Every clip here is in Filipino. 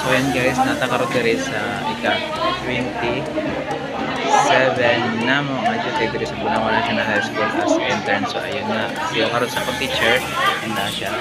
So yan guys, natakaroon diri sa ika-27 na mo nga dito diri sa Bunawan National High School as intern. So ayun na, siya karoon sa pag-teacher na siya.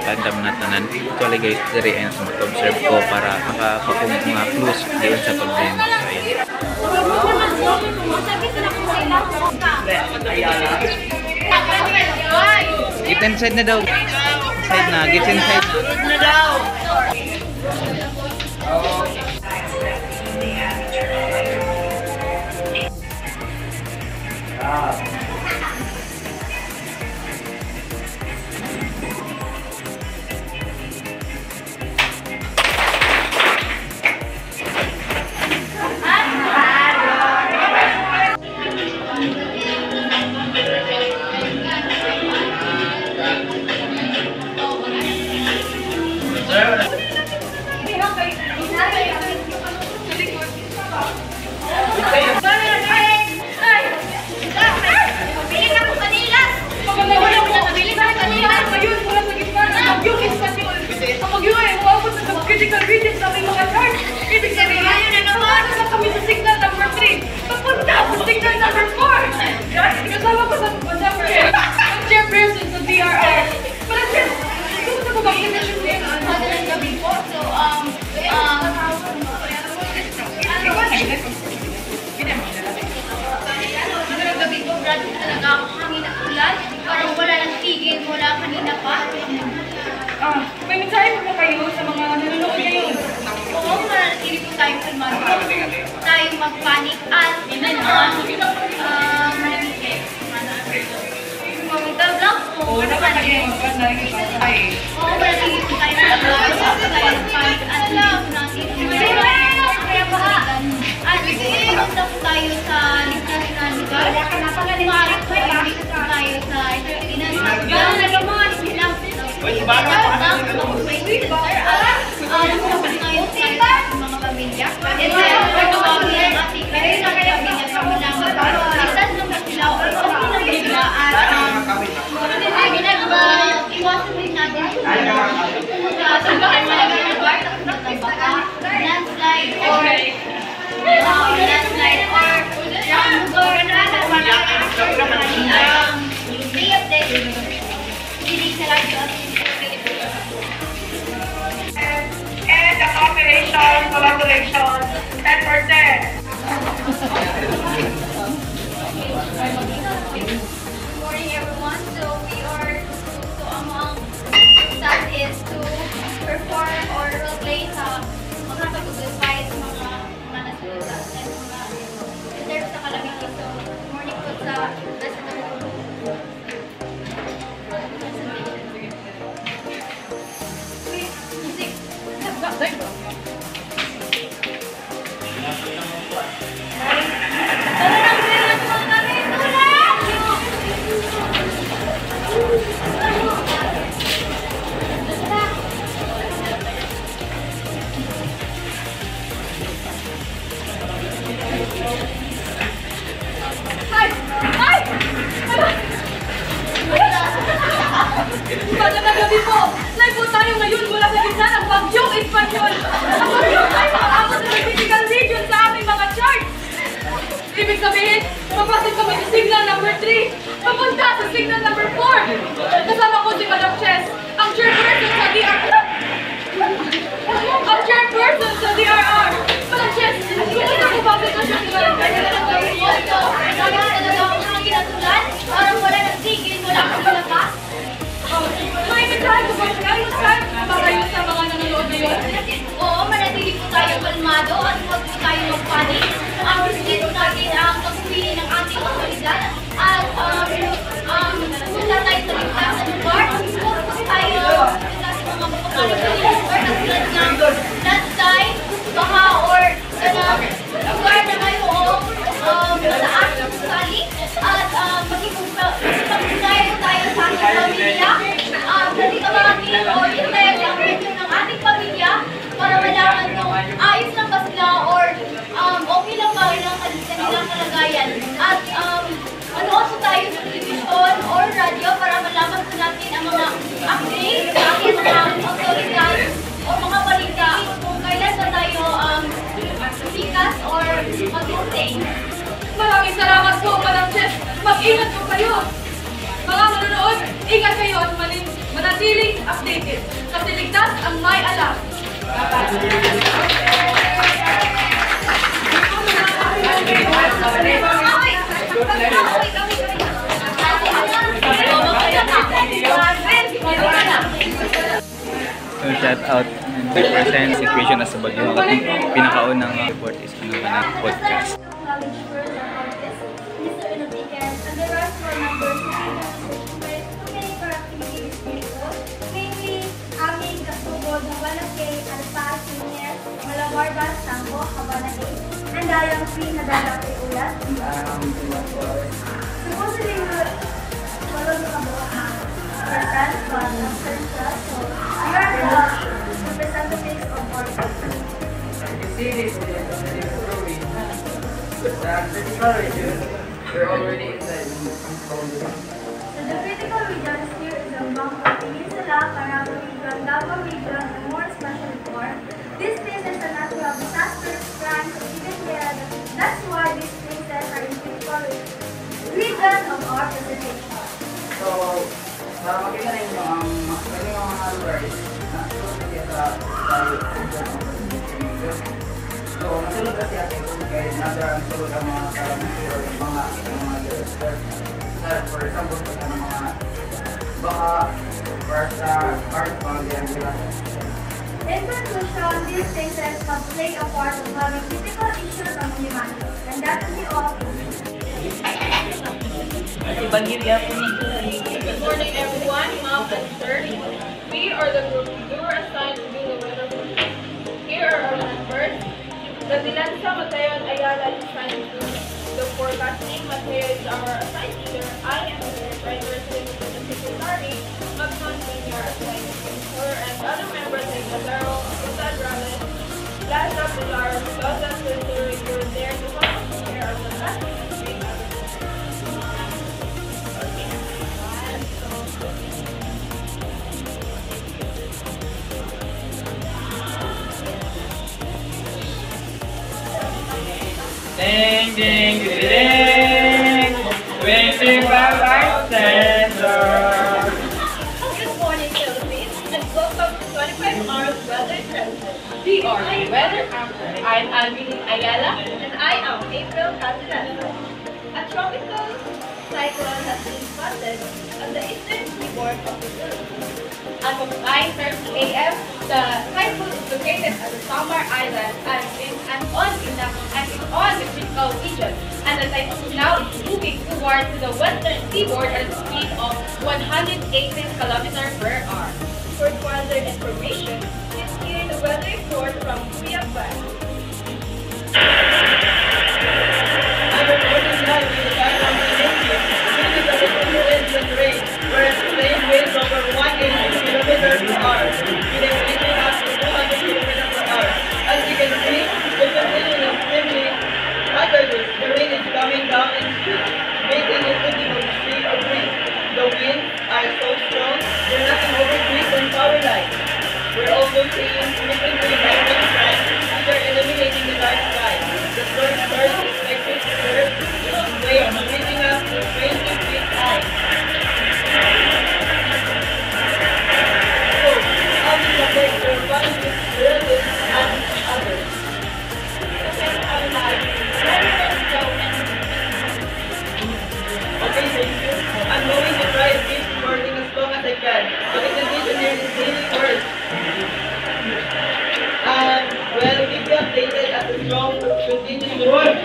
Tandam na tanan. Actually guys, diri ayun sa mag-observe ko para makapakong mga clues diyon sa pag-demo. So ayun. Get inside na daw. Inside na, get inside na daw. Critical region sa aming mga chart. Ibig sabihin, na kami sa signal number 3. Papunta sa signal number 4. Kasama ko sa chairperson sa DRR. Parang gusto ko bang inasyon din ang madalang gabi po. So, madalang gabi po, Brad, talaga ako hangin at ulan. Parang wala nang tigil mula kanina pa. May mensahe mo kayo sa mga nanonood ngayon? Oo, manatili po tayong kalmado. Tayong mag-panic at mag-vlog po. Oo, manatili po tayong mag-panic at at pumunta po tayo sa ligtas na lugar. Maaari po tayo sa mga pamilya. And the population collaboration 10%. Good morning, everyone. So we are among that is to perform or role play sa mga pag-goodbye sa mga nasulat at mga reserve sa calamity. So good morning po sa magandang gabi po! Live po tayo ngayon mula sa gitna ng Bagyong Espanyol. Ang bagyong ay makaabot sa critical region sa aming mga charts. Ibig sabihin, papasok kami sa signal number 3, papunta sa signal number 4. Kasama ko si Madam Chess, ang chairperson sa DRR. Madam Chess, kung ano po ba ito siya signal? Parang wala nang tigil, wala kang labas. May mensahe ko ba kayo sa mga nanonood ngayon? Oo, manatili po tayo kalmado at huwag po tayo magpanik. Ang bisito natin ang pagpili ng ating otoridad at punta tayo sa ligtas na lugar. Huwag po tayo punta sa mga mapapalit na lugar na tulad ng landslide, baha, or sa lugar na mayroong mataas na pusali at magpagpunayan tayo sa ating pamilya. Hindi ka makatingin o i-test ang reaction ng ating pamilya para malaman kung ayos lang ba sila or okay So shout out and represent situation as sa Bagyo. At pinakaunang report is ano ba na podcast. And I am free na dalaki ulat. Supposedly, wala na kabuha. Percent, percent, so we are the representatives of our country. We're already inside. So the critical regions here is Zamboanga Peninsula, Caraga region, Davao region, and more special form. These places are natural disasters, crimes, or even dead. That's why these places are in critical region of our presentation. So, para makita ninyo ang mga lugares na sulod kasi sa so, nasulod kasi atin kaya nasa sulod ang mga kalamity or mga for example, ang mga baka or sa art boundary nila. In conclusion, these places have played a part of having critical issues of humanity, and that will be all. Good morning, everyone. Ma'am and sir. We are the group we were assigned to do the weather forecast. Here are our members. The Dilansa Mateo and Ayala is assigned to do the forecasting. Mateo is our assigned leader. I am the writer to the secretary. Magnon Jr. assigned to her, and other members like Lazaro, Rosal Ramos, Laza Pilar, Loza Silver, you're there to help us share our forecasting. Ding ding ding, 25 center. Good morning, Philippines, and welcome to 25 Hours Weather Trend. We are the Weather Anchor. I'm Alvin Ayala, and I am April Castellano. A tropical cyclone has been spotted on the eastern seaboard of the Philippines. As of 9:30 a.m., the typhoon is located at the Samar Island and is on the critical region. And the typhoon now is moving toward the western seaboard at a speed of 118 km/h. For further information, please hear the weather report from Kuya Ban. I'm reporting live in the Taiwan Peninsula. This is a residential rain, where it's playing winds over 180 km/h, with a wind up to 200 km/h. As you can see, the condition is simply hazardous. The rain is coming down in streets, making it difficult to see or breathe. The winds are so strong, they're knocking over trees and power lines. We're also seeing significantly lightning strikes, which are eliminating the dark sky. The storm surge is expected to surge, waves reaching up to 20 feet high. So, how does it affect your relatives, and others? Okay, thank you. I'm going to try to keep recording as long as I can, but the condition here is really worse. Well, keep you updated as the storm continues to work.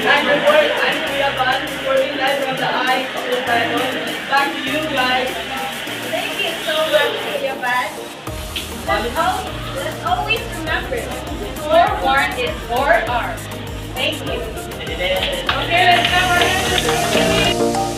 I'm Kuya Ban, reporting live from the eye of the typhoon. Back to you guys. Thank you so much, Kuya Ban. Let's always remember, forewarned is forearmed. Thank you. Okay, let's go.